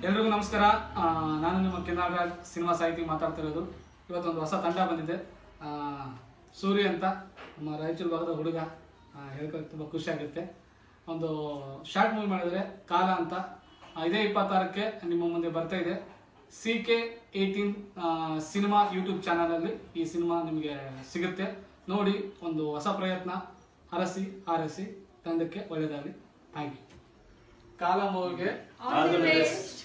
ಎಲ್ರಿಗೂ ನಮಸ್ಕಾರ. ನಾನು ನಿಮ್ಮ ಕೆನಾಲ್ರಾಜ್ ಸಿನಿಮಾ ಸಾಹಿತಿ ಮಾತಾಡ್ತಿರೋದು. ಇವತ್ತೊಂದು ಹೊಸ ತಂಡ ಬಂದಿದೆ. ಸೂರ್ಯ ಅಂತ ನಮ್ಮ ರಾಯಚೂರು ಭಾಗದ ಹುಡುಗ. ಹೇಳ್ಕೊಳ್ಳೋಕೆ ತುಂಬ ಖುಷಿ ಆಗುತ್ತೆ. ಒಂದು ಶಾರ್ಟ್ ಮೂವಿ ಮಾಡಿದರೆ ಕಾಲ ಅಂತ. ಇದೇ 26ಕ್ಕೆ ನಿಮ್ಮ ಮುಂದೆ ಬರ್ತಾ ಇದೆ. CK18 ಸಿನಿಮಾ ಯೂಟ್ಯೂಬ್ ಚಾನಲಲ್ಲಿ ಈ ಸಿನಿಮಾ ನಿಮಗೆ ಸಿಗುತ್ತೆ. ನೋಡಿ, ಒಂದು ಹೊಸ ಪ್ರಯತ್ನ. ಹರಸಿ ತಂಡಕ್ಕೆ ಒಳ್ಳೆಯದಾಗಲಿ. Thank you. ಕಾಲ ಮೂವಿಗೆ ಆಲ್ ದಿ ಬೆಸ್ಟ್.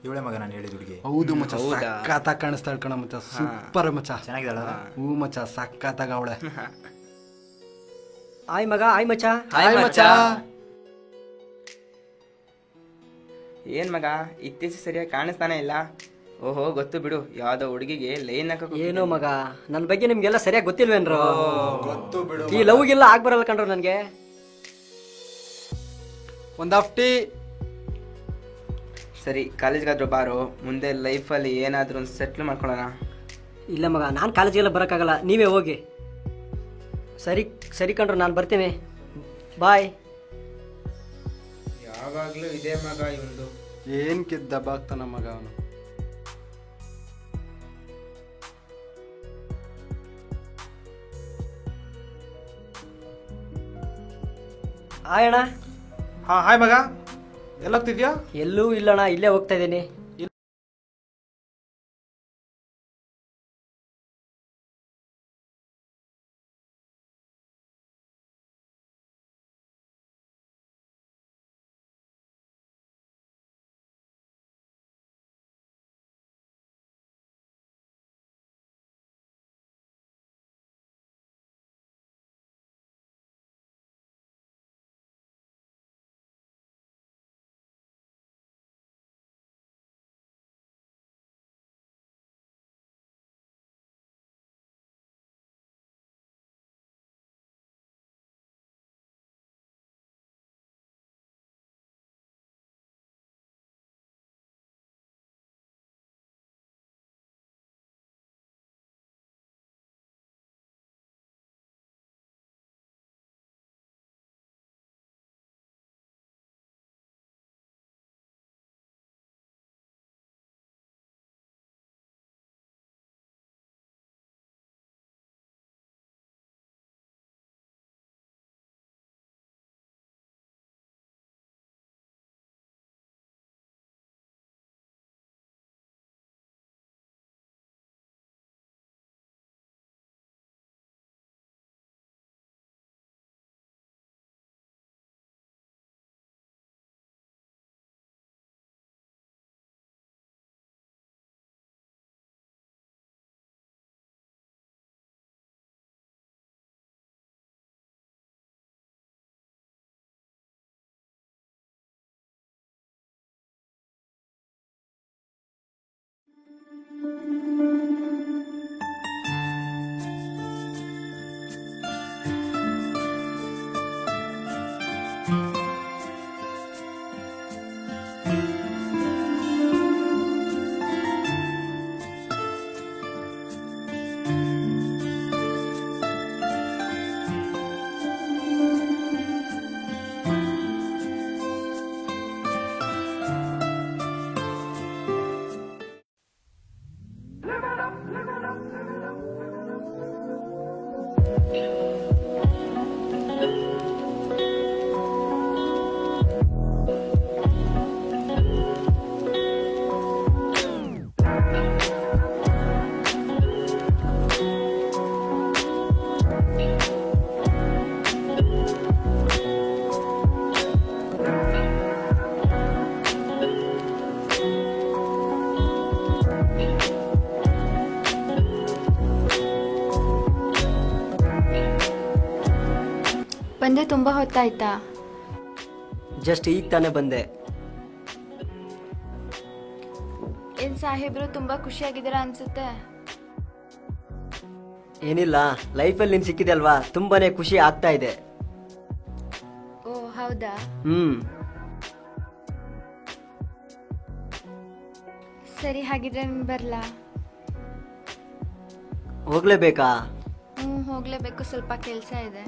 ಇವಳೆ ಮಗ ನಾನು ಹೇಳಿದ ಹುಡುಗಿ. ಹೌದು ಮಚ್ಚ, ಸಕ್ಕತ್ತಾಗಿ ಕಾಣಿಸ್ತಾಳೆ ಕಣ ಮಚ್ಚ. ಸೂಪರ್ ಮಚ್ಚ, ಚೆನ್ನಾಗಿದ್ದಾಳ. ಹೂ ಮಚ್ಚ, ಸಕ್ಕತ್ತಾಗ ಅವಳೆ. ಆಯ್ ಮಗ, ಆಯ್ ಮಚ್ಚ. ಹಾಯ್ ಮಚ್ಚ. ಏನ್ ಮಗ ಇತ್ತೀಚೆಗೆ ಸರಿಯಾಗಿ ಕಾಣಿಸ್ತಾನೆ ಇಲ್ಲ. ಓಹೋ, ಗೊತ್ತು ಬಿಡು, ಯಾವ್ದೋ ಹುಡುಗಿಗೆ ಲೈನ್ ಹಾಕ. ಏನು ಮಗ, ನನ್ನ ಬಗ್ಗೆ ನಿಮ್ಗೆಲ್ಲ ಸರಿಯಾಗಿ ಗೊತ್ತಿಲ್ವೇನ್ರು? ಗೊತ್ತು ಬಿಡು. ಈ ಲವ್ಗೆಲ್ಲ ಆಗ್ಬರಲ್ಲ ಕಣ್ರು ನನ್ಗೆ. ಒಂದ್ ಹಾಫ್ ಟೀ. ಸರಿ, ಕಾಲೇಜ್ಗಾದ್ರೂ ಬಾರೋ, ಮುಂದೆ ಲೈಫಲ್ಲಿ ಏನಾದ್ರೂ ಒಂದು ಸೆಟ್ಲ್ ಮಾಡ್ಕೊಳ್ಳೋಣ. ಇಲ್ಲ ಮಗ, ನಾನು ಕಾಲೇಜಿಗೆಲ್ಲ ಬರೋಕ್ಕಾಗಲ್ಲ, ನೀವೇ ಹೋಗಿ. ಸರಿ ಸರಿ ಕಣ್ರು, ನಾನು ಬರ್ತೀನಿ. ಬಾಯ್. ಯಾವಾಗ್ಲೂ ಇದೇ ಮಗ ಇವಂದು. ಏನ್ ದಬ್ಬಾಗ್ತಾನ ಮಗ ಅವನು. ಹಾಯ್ ಅಣ್ಣ. ಹಾಯ್ ಮಗ, ಎಲ್ಲೋಗ್ತಿದ್ಯಾ? ಎಲ್ಲೂ ಇಲ್ಲಣ್ಣ, ಇಲ್ಲೇ ಹೋಗ್ತಾ ಇದ್ದೀನಿ. ಬಂದು ತುಂಬ ಹೊತ್ತಾಯ್ತಾ? ಜಸ್ಟ್ ಈಗ ತಾನೇ ಬಂದೆ. ಏನು ಸಾಹೇಬ್ರು ತುಂಬ ಖುಷಿಯಾಗಿದ್ದೀರಾ ಅನ್ಸುತ್ತೆ. ಏನಿಲ್ಲ, ಲೈಫಲ್ಲಿ ನೀನು ಸಿಕ್ಕಿದೆ ಅಲ್ವಾ, ತುಂಬಾನೇ ಖುಷಿ ಆಗ್ತಾ ಇದೆ. ಓ ಹೌದಾ? ಸರಿ, ಹಾಗಿದ್ರೆ ನಾನು ಬರಲಾ? ಹೋಗ್ಲೇಬೇಕಾ? ಹೋಗ್ಲೇಬೇಕು, ಸ್ವಲ್ಪ ಕೆಲಸ ಇದೆ.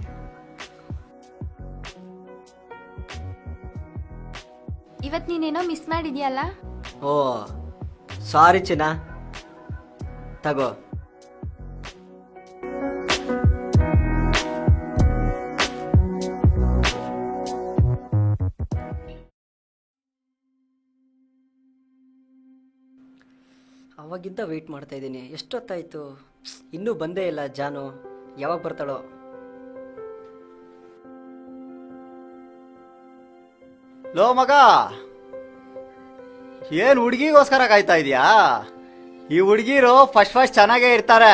ಇವತ್ತು ನೀನೇನೋ ಮಿಸ್ ಮಾಡಿದ್ಯಲ್ಲ? ಓ ಸಾರಿ ಚಿನ್ನ, ತಗೋ. ಅವಾಗಿದ್ದ ವೆಯ್ಟ್ ಮಾಡ್ತಾ ಇದ್ದೀನಿ. ಎಷ್ಟೊತ್ತಾಯ್ತು, ಇನ್ನೂ ಬಂದೇ ಇಲ್ಲ ಜಾನು. ಯಾವಾಗ ಬರ್ತಾಳೋ? ಲೋ ಮಗ, ಏನ್ ಹುಡುಗಿಗೋಸ್ಕರ ಕಾಯ್ತಾ ಇದೀಯಾ? ಈ ಹುಡುಗಿರು ಫಸ್ಟ್ ಚೆನ್ನಾಗೇ ಇರ್ತಾರೆ,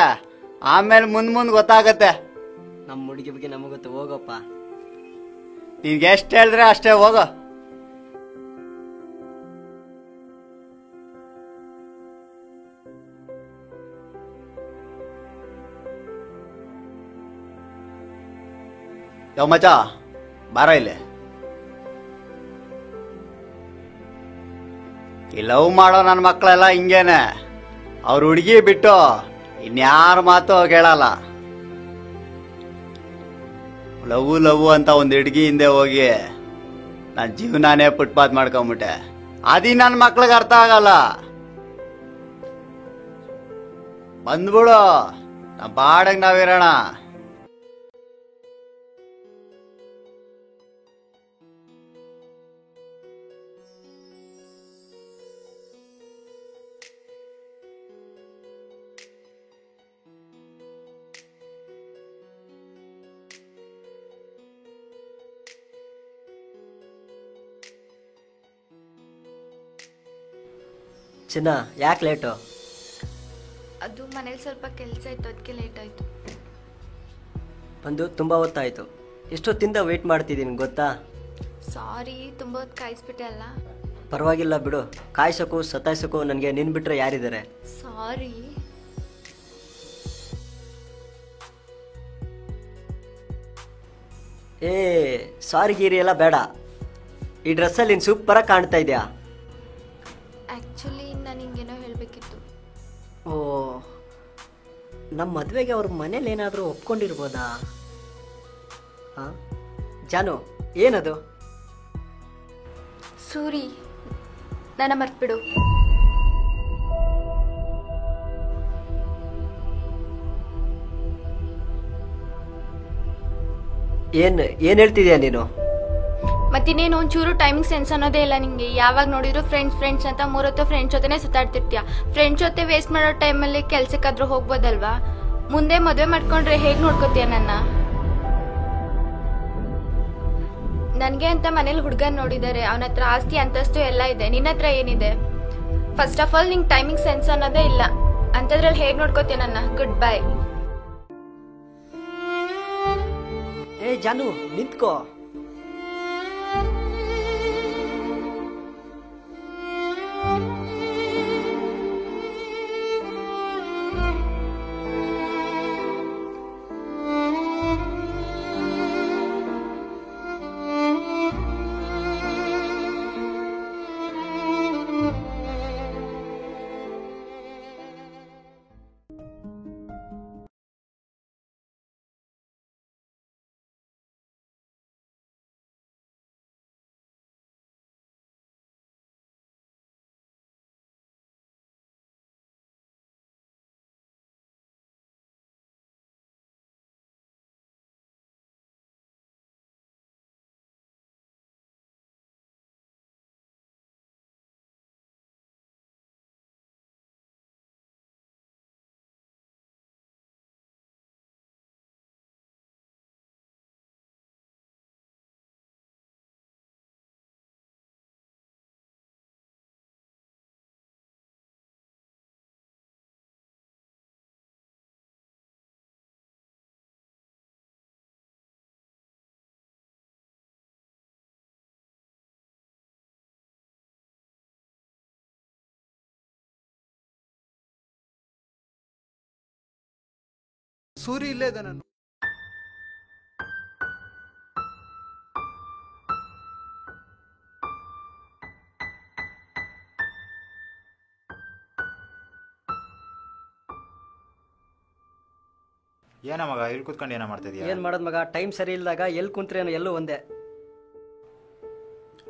ಆಮೇಲೆ ಮುಂದ್ ಗೊತ್ತಾಗತ್ತೆ. ನಮ್ಮ ಹುಡುಗಿ ಬಗ್ಗೆ ನಮಗೊತ್ತು, ಹೋಗಪ್ಪ. ನಿನ್ಗೆ ಎಷ್ಟು ಹೇಳಿದ್ರೆ ಅಷ್ಟೇ, ಹೋಗೋ. ಯೋ ಮಚ, ಬಾರ ಇಲ್ಲಿ. ಈ ಲವ್ ಮಾಡೋ ನನ್ನ ಮಕ್ಕಳೆಲ್ಲ ಹಿಂಗೇನೆ, ಅವ್ರ ಹುಡುಗಿ ಬಿಟ್ಟು ಇನ್ಯಾರ ಮಾತು ಕೇಳಲ್ಲ. ಲವ್ ಅಂತ ಒಂದು ಹುಡುಗಿ ಹಿಂದೆ ಹೋಗಿ ನನ್ನ ಜೀವನಾನೇ ಫುಟ್ಪಾತ್ ಮಾಡ್ಕೊಂಬಿಟ್ಟೆ. ಅದಿ ನನ್ನ ಮಕ್ಳಿಗೆ ಅರ್ಥ ಆಗಲ್ಲ. ಬಂದ್ಬಿಡು, ನಮ್ಮ ಪಾಡಂಗ್ ನಾವಿರೋಣ. ಚಿನ್ನ, ಯಾಕೆ ಲೇಟು? ಅದು ಮನೇಲಿ ಸ್ವಲ್ಪ ಕೆಲಸ ಇತ್ತು, ಅದಕ್ಕೆ ಲೇಟ್ ಆಯಿತು. ಬಂದು ತುಂಬ ಹೊತ್ತಾಯಿತು. ಎಷ್ಟೊತ್ತಿಂದ ವೆಯ್ಟ್ ಮಾಡ್ತಿದ್ದೀನಿ ಗೊತ್ತಾ? ಸಾರಿ, ತುಂಬ ಹೊತ್ತು ಕಾಯಿಸ್ಬಿಟ್ಟೆ ಅಲ್ಲ. ಪರವಾಗಿಲ್ಲ ಬಿಡು, ಕಾಯ್ಸೋಕ್ಕೂ ಸತಾಯಿಸೋಕ್ಕೂ ನನಗೆ ನಿನ್ ಬಿಟ್ರೆ ಯಾರಿದ್ದಾರೆ? ಸಾರಿ. ಏ ಸಾರಿ ಗೀರಿ ಎಲ್ಲ ಬೇಡ. ಈ ಡ್ರೆಸ್ಸಲ್ಲಿ ನೀನು ಸೂಪರಾಗಿ ಕಾಣ್ತಾ ಇದೆಯಾ. ಆ್ಯಕ್ಚುಲಿ ನಾನು ಹಿಂಗೇನೋ ಹೇಳಬೇಕಿತ್ತು. ಓ, ನಮ್ಮ ಮದುವೆಗೆ ಅವ್ರ ಮನೇಲಿ ಏನಾದರೂ ಒಪ್ಕೊಂಡಿರ್ಬೋದಾ? ಹಾಂ ಜಾನು, ಏನದು? ಸೂರಿ, ನನ್ನ ಮರ್ತ್ಬಿಡು. ಏನು ಹೇಳ್ತಿದ್ಯಾ ನೀನು? ಮತ್ತಿನ್ನೇನು, ಒಂಚೂರು ಟೈಮಿಂಗ್ ಸೆನ್ಸ್ ಅನ್ನೋದೇ ಇಲ್ಲ ನಿಂಗೆ. ಯಾವಾಗ ನೋಡಿದ್ರು ಫ್ರೆಂಡ್ಸ್ ಅಂತ ಮೂರೊತ್ತು ಫ್ರೆಂಡ್ಸ್ ಜೊತೆನೇ ಸುತ್ತಾಡ್ತಿರ್ತೀಯ. ಫ್ರೆಂಡ್ಸ್ ಜೊತೆ ವೇಸ್ಟ್ ಮಾಡೋ ಟೈಮಲ್ಲಿ ಕೆಲ್ಸಕ್ಕಾದ್ರೂ ಹೋಗ್ಬೋದಲ್ವಾ? ಮುಂದೆ ಮದುವೆ ಮಾಡ್ಕೊಂಡ್ರೆ ಹೇಗೆ ನೋಡ್ಕೋತೀಯ ನನ್ನ? ನನಗೆ ಅಂತ ಮನೇಲಿ ಹುಡುಗನ್ ನೋಡಿದ್ದಾರೆ, ಅವನ ಹತ್ರ ಆಸ್ತಿ ಅಂತಸ್ತು ಎಲ್ಲ ಇದೆ. ನಿನ್ನ ಹತ್ರ ಏನಿದೆ? ಫಸ್ಟ್ ಆಫ್ ಆಲ್ ನಿಂಗೆ ಟೈಮಿಂಗ್ ಸೆನ್ಸ್ ಅನ್ನೋದೇ ಇಲ್ಲ. ಅಂಥದ್ರಲ್ಲಿ ಹೇಗೆ ನೋಡ್ಕೋತೀಯ ನನ್ನ? Good bye. ಏ ಜಾನು, ನಿಂತ್ಕೋ. ಸೂರಿ ಇಲ್ಲೇ ಇದೆ ನಾನು. ಏನ ಮಗ ಇಲ್ಲಿ ಕೂತ್ಕೊಂಡು ಏನೋ ಮಾಡ್ತಾ ಇದೀಯ? ಏನ್ ಮಾಡೋದ್ ಮಗ, ಟೈಮ್ ಸರಿ ಇಲ್ದಾಗ ಎಲ್ಲಿ ಕುಂತ್ರೇನು ಎಲ್ಲೂ ಒಂದೇ.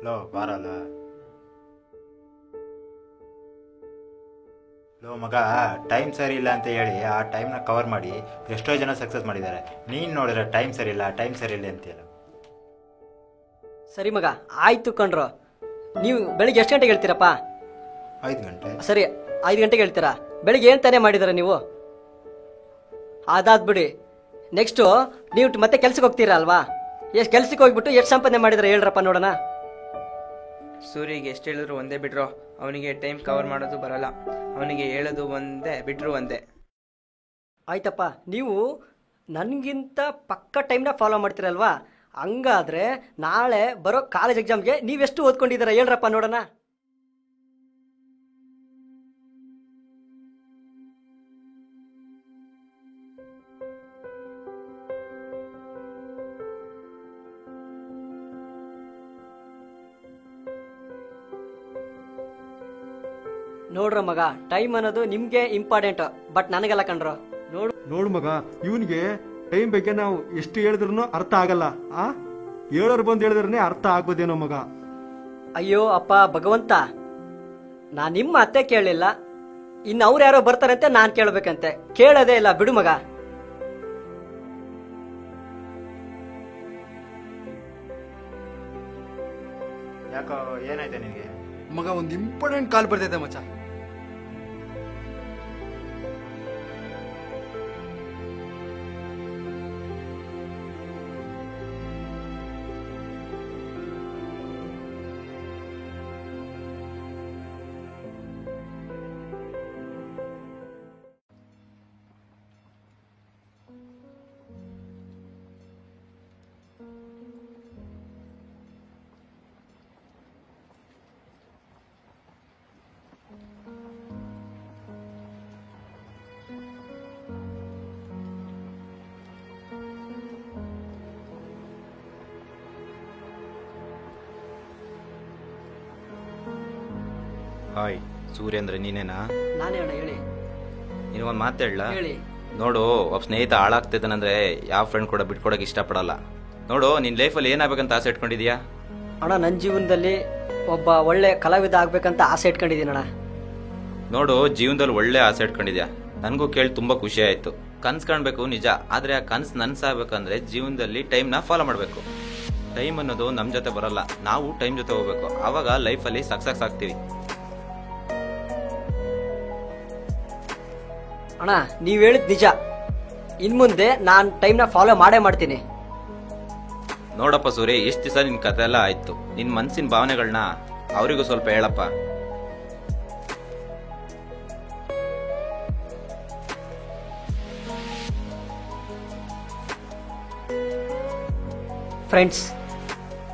ಲೋ ಬಾರಲ್ಲ. ಲೋ ಮಗ, ಟೈಮ್ ಸರಿ ಇಲ್ಲ ಅಂತ ಹೇಳಿ ಆ ಟೈಮ್ನ ಕವರ್ ಮಾಡಿ ಎಷ್ಟೋ ಜನ ಸಕ್ಸಸ್ ಮಾಡಿದ್ದಾರೆ. ನೀನ್ ನೋಡಿದ್ರೆ ಟೈಮ್ ಸರಿ ಇಲ್ಲ ಅಂತೀಯಲ್ಲ. ಸರಿ ಮಗ, ಆಯ್ತು ಕಣ್ರು. ನೀವು ಬೆಳಿಗ್ಗೆ ಎಷ್ಟು ಗಂಟೆಗೆ ಹೇಳ್ತೀರಪ್ಪ? 5 ಗಂಟೆ. ಸರಿ, 5 ಗಂಟೆಗೆ ಹೇಳ್ತೀರಾ? ಬೆಳಿಗ್ಗೆ ಏನು ತಾನೇ ಮಾಡಿದಾರೆ ನೀವು? ಅದಾದ್ಬಿಡಿ, ನೆಕ್ಸ್ಟು ನೀವು ಮತ್ತೆ ಕೆಲ್ಸಕ್ಕೆ ಹೋಗ್ತೀರಾ ಅಲ್ವಾ? ಎಷ್ಟು ಕೆಲ್ಸಕ್ಕೆ ಹೋಗ್ಬಿಟ್ಟು ಎಷ್ಟು ಸಂಪಾದನೆ ಮಾಡಿದಾರೆ ಹೇಳ್ರಪ್ಪ ನೋಡೋಣ. ಸೂರಿಗೆ ಎಷ್ಟು ಹೇಳಿದ್ರು ಒಂದೇ ಬಿಡ್ರೋ, ಅವನಿಗೆ ಟೈಮ್ ಕವರ್ ಮಾಡೋದು ಬರಲ್ಲ. ಅವನಿಗೆ ಹೇಳೋದು ಒಂದೇ, ಬಿಟ್ರು ಒಂದೇ. ಆಯ್ತಪ್ಪ, ನೀವು ನನಗಿಂತ ಪಕ್ಕ ಟೈಮ್ನ ಫಾಲೋ ಮಾಡ್ತೀರಲ್ವಾ? ಹಂಗಾದ್ರೆ ನಾಳೆ ಬರೋ ಕಾಲೇಜ್ ಎಕ್ಸಾಮ್ಗೆ ನೀವೆಷ್ಟು ಓದ್ಕೊಂಡಿದ್ದೀರಾ ಹೇಳ್ರಪ್ಪ ನೋಡೋಣ. ನೋಡ್ರ ಮಗ, ಟೈಮ್ ಅನ್ನೋದು ನಿಮ್ಗೆ ಇಂಪಾರ್ಟೆಂಟ್, ಬಟ್ ನನಗೆಲ್ಲ ಕಣ್ರು. ನೋಡು ಮಗ, ಇವನಿಗೆ ಟೈಮ್ ಬಗ್ಗೆ ನಾವು ಎಷ್ಟು ಹೇಳಿದ್ರು ಅರ್ಥ ಆಗಲ್ಲ. ಹೇಳೋರು ಬಂದು ಹೇಳಿದ್ರೆ ಅರ್ಥ ಆಗ್ಬೋದೇನೋ ಮಗ. ಅಯ್ಯೋ ಅಪ್ಪ ಭಗವಂತ, ನಾನು ನಿಮ್ಮ ಅತ್ತೆ ಕೇಳಲಿಲ್ಲ, ಇನ್ನು ಅವ್ರು ಯಾರೋ ಬರ್ತಾರಂತೆ ನಾನು ಕೇಳಬೇಕಂತೆ. ಕೇಳೋದೇ ಇಲ್ಲ, ಬಿಡು ಮಗ. ಯಾಕೋ ಏನಾಯ್ತು ನಿನಗೆ? ಮಗ, ಒಂದು ಇಂಪಾರ್ಟೆಂಟ್ ಕಾಲ್ ಬರ್ತೈತೆ ಮಚ್ಚ. ಹಾಯ್ ಸೂರ್ಯೇಂದ್ರ, ನೀನೇನಾ? ನಾನೇ ಅಣ್ಣ, ಹೇಳಿ. ನಿನಗೊಂದು ಮಾತು ಹೇಳ. ಹೇಳಿ. ನೋಡು, ಒಬ್ಬ ಸ್ನೇಹಿತ ಹಾಳಾಗ್ತಿದ್ದಾನಂದ್ರೆ ಯಾವ ಫ್ರೆಂಡ್ ಕೂಡ ಬಿಟ್ಕೊಡಕ್ಕೆ ಇಷ್ಟಪಡಲ್ಲ. ನೋಡು, ನಿನ್ನ ಲೈಫಲ್ಲಿ ಏನಾಗಬೇಕಂತ ಆಸೆ ಇಟ್ಕೊಂಡಿದ್ಯಾ? ಅಣ್ಣ, ನನ್ನ ಜೀವನದಲ್ಲಿ ಒಬ್ಬ ಒಳ್ಳೆ ಕಲಾವಿದ ಆಗ್ಬೇಕಂತ ಆಸೆ ಇಟ್ಕೊಂಡಿದ್ದೀನಿ ಅಣ್ಣ. ನೋಡು, ಜೀವನದಲ್ಲಿ ಒಳ್ಳೆ ಆಸೆ ಇಟ್ಕೊಂಡಿದ್ಯಾ. ನನಗೂ ಕೇಳಿ ತುಂಬಾ ಖುಷಿ ಆಯ್ತು. ಕನ್ಸು ಕಾಣಬೇಕು ನಿಜ, ಆದ್ರೆ ಆ ಕನ್ಸು ನನ್ಸಾಗಬೇಕಂದ್ರೆ ಜೀವನದಲ್ಲಿ ಟೈಮ್ನ ಫಾಲೋ ಮಾಡಬೇಕು. ಟೈಮ್ ಅನ್ನೋದು ನಮ್ಮ ಜೊತೆ ಬರಲ್ಲ, ನಾವು ಟೈಮ್ ಜೊತೆ ಹೋಗ್ಬೇಕು. ಆವಾಗ ಲೈಫಲ್ಲಿ ಸಕ್ಸಸ್ ಆಗ್ತೀವಿ. ಅಣ್ಣ, ನೀವು ಹೇಳಿದ್ ನಿಜ. ಇನ್ಮುಂದೆ ನಾನು ಟೈಮ್ನ ಫಾಲೋ ಮಾಡೇ ಮಾಡ್ತೀನಿ. ನೋಡಪ್ಪ ಸೂರ್ಯ, ಎಷ್ಟು ದಿವಸ ನಿನ್ ಕತೆ ಎಲ್ಲ ಆಯ್ತು. ನಿನ್ ಮನ್ಸಿನ ಭಾವನೆಗಳನ್ನ ಅವರಿಗೂ ಸ್ವಲ್ಪ ಹೇಳಪ್ಪ. ಫ್ರೆಂಡ್ಸ್,